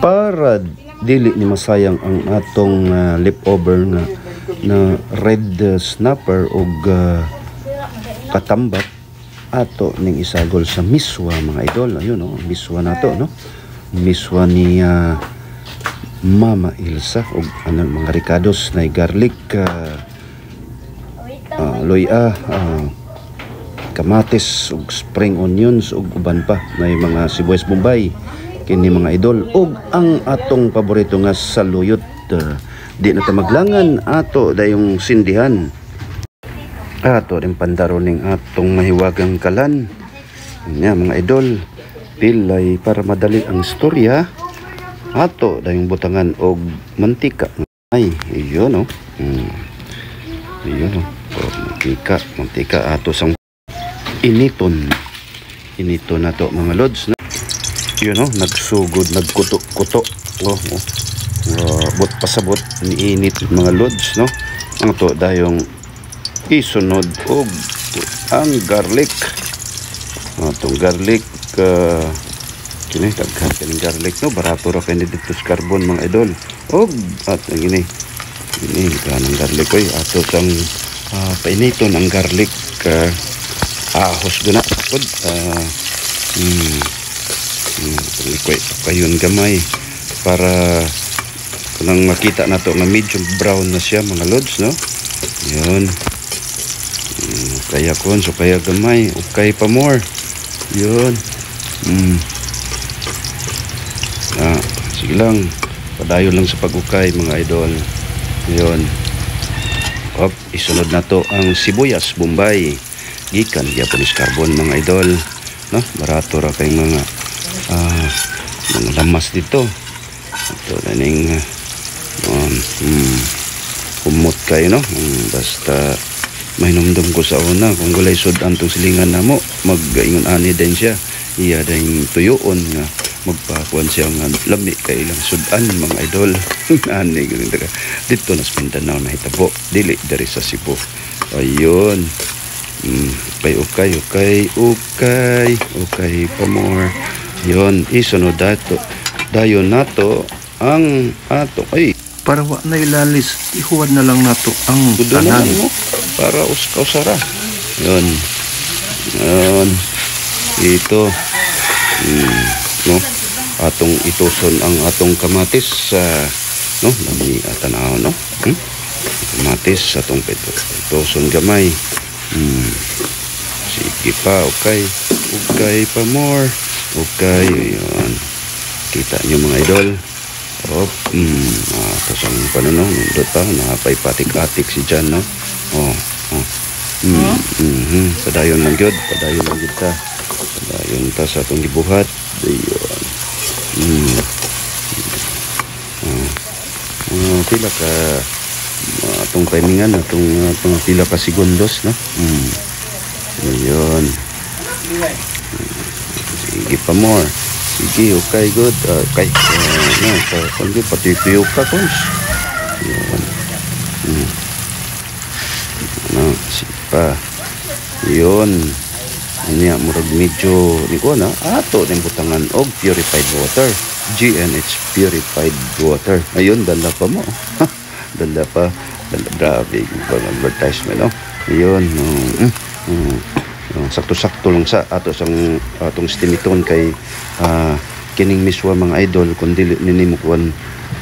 para dili ni masayang ang atong leftover na red snapper o katambak ato ning isagol sa miswa mga idol. Ayun no, miswa nato no, miswa ni Mama Ilsa o mga ricados na garlic, loya, kamatis ug spring onions ug uban pa may mga sibuyas bombay kini mga idol ug ang atong paborito nga saluyot. Di na ta maglangan ato dayong sindihan ato din pandaro ning atong mahiwagang kalan nya mga idol. Pilay para madali ang istorya ato dayong butangan og mantika ay iyon no. Iyon no, mantika ato sang initon nato mga lods na. Yun no, nagsugod nagkuto-kuto bot pasabot ni init mga lods no. Ang to dayong isunod og ang garlic. Atong garlic kini daghan kaning garlic no, barato ra kay dito sa carbon mga idol. Og at ini kanang garlic koy ato sang painiton ang garlic ahos guna pod kayon gamay para kanang makita nato nga medium brown na siya mga lods no. Yun kaya kon so kaya gamay okay pa more yun. Sige lang, padayon lang sa pag-ukay mga idol. Yun. Isunod na to ang sibuyas bombay gikan Japanese carbon mga idol no. Barato ra kay mga lamas dito. Ito na ning kumot kayo no. Basta mahinumdum ko sa una kung gulay sud antong silingan namo mag-ingon ani din siya iya din tuyoon nga magpakuan siya nga lami kay ilang sudan mga idol. Ani gani dito na sa Mindanao na hitabo dili diri sa Cebu. Ayun. Okay pa more. Yun isunod dayon nato ang ato para wa na ilalis ihuwad na lang nato ang tanan mo para usara. Yun ito no atong ituson ang atong kamatis no lami atanaw no kamatis atong ituson gamay. Sige pa okay pa more. Yun kita nyo mga idol. Tapos ang panunong nindot pa napay patik-atik si Jan no. Padayon lang yun ta. Padayon ta sa atong gibuhat. Ayun. Pila ka atong timingan atong pila ka segundos no. Ayun. Sige pa more. Sige okay good. Okay kundi pati tuyo ka kons. Yun. Sige pa. Yun. Anya murag medyo ni ko na ato ning butangan og purified water. GNH purified water. Ayun dala pa mo. Dala grabe yung advertisement no. Ayun. Sakto-sakto lang sa atong stimiton kay kining miswa mga idol kun dili nimo kuan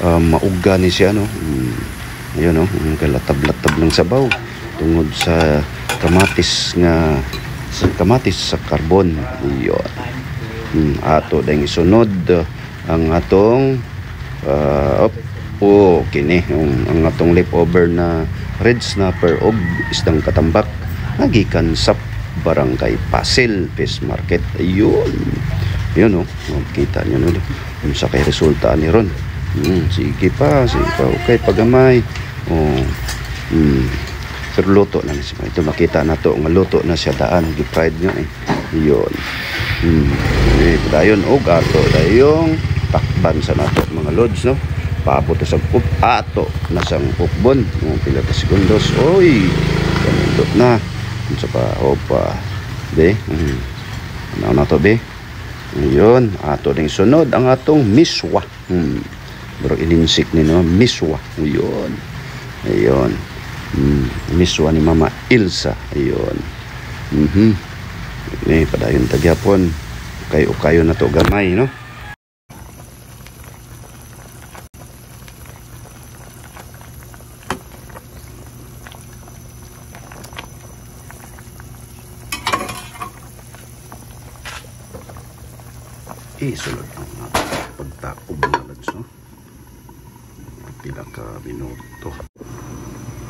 mauga ni siya no. Ayun no, kalatab-latab lang sabaw tungod sa kamatis sa carbon. Iyon. Ato dayong isunod ang atong kini ang atong leftover na red snapper og isdang katambak nagikan sa Barangay Pasil Fish Market. Ayun. Yun no, kita nyo no sa kay resulta ni ron. Sige pa okay pagamay. Pero luto na siya. Ito makita na to nga luto na siya daan gi-fried nga Yun. Dayon og ato dayong takban sa nato mga lods no. Paabot sa ato na sang pukbon mga pila ka segundos. Oy, kanindot na. Sa pa opa be. Ano na to be? Ayun, ato ding sunod ang atong miswa. Pero ininsik ni no, miswa. Ayun. Ayun. Miswa ni Mama Ilsa. Ayun. Padayon tagyapon. Kayo na to gamay, no? Sulod ang pagtakob na lads, no? Pila ka minuto.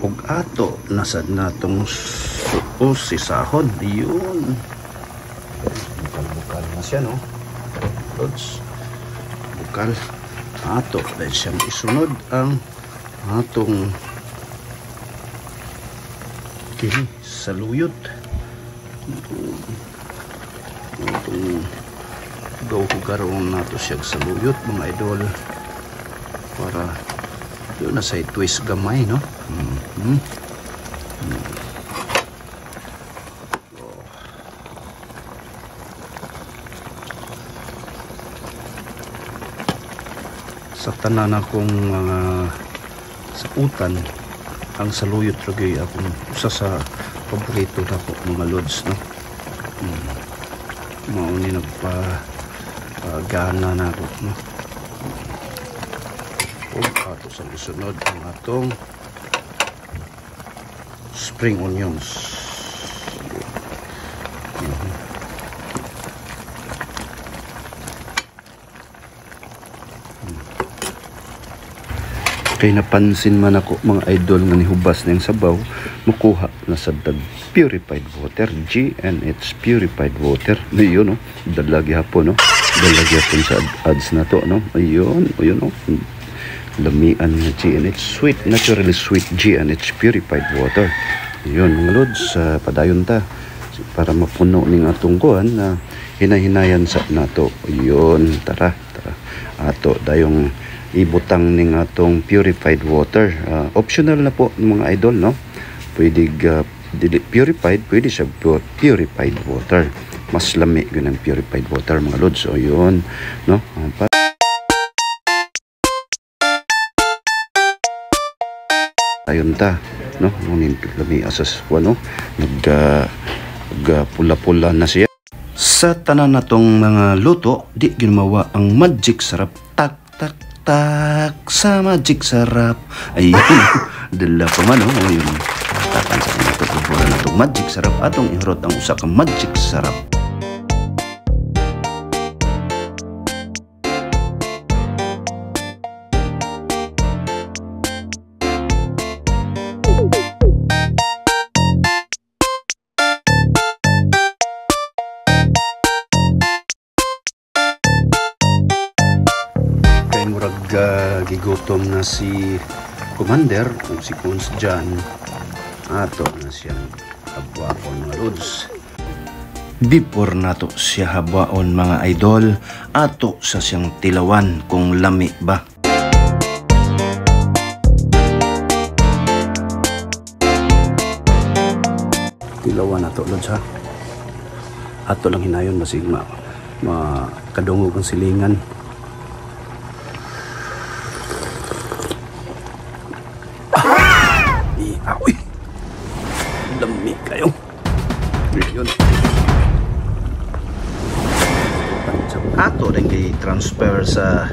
Ug ato nasad natong sisahon. Ayun. Bukal na siya, no? Lods. Bukal. Ato dahil siyang isunod ang atong kini saluyot. Itong daw hugaron nato siya sa luyot, mga idol, para yun na sa twist gamay, no? Sa tanan akong mga saputan, ang saluyot lagi akong usa sa paborito na po, mga lods, no? Mauni gana na ako, no? Ato sa isunod ang atong spring onions. Kay napansin man ako, mga idol, nga nihubas na yung sabaw, makuha na sa purified water, GNH purified water. Ayun, no? Dalagi hapon, no? Dalagi hapon sa ads na to, no? Ayun, no? Lamian na GNH, sweet, naturally sweet GNH purified water. Ayun, mga lods, padayon ta para mapuno ning atong kuhan na hinahinayan sa nato. Ayun, tara. Ato dayong ibutang ning atong purified water. Optional na po mga idol, no? Pwede purified, pwede siya purified water. Mas lami yun ang purified water, mga lods. So yun, no? Ayun ta, no? Ngunit lami asas ko, no? Pula-pula na siya. Sa tanan natong mga luto, di ginawa ang magic sarap. Tak sa magic sarap. Ayun, dala pa man, no? Ayun, takan sa nato pula na itong magic sarap atong ihurot ang usa ka magic sarap. Gigutom na si Commander o si Cons John. Ato na siyang habwaon, mga lods. Before nato siya habwaon, mga idol, ato sa siyang tilawan kung lami ba. Tilawan nato, lods, ha. Ato lang hinayon basig makadungog ang silingan. Uy, lami kayo. Yun. Ato rin i-transfer sa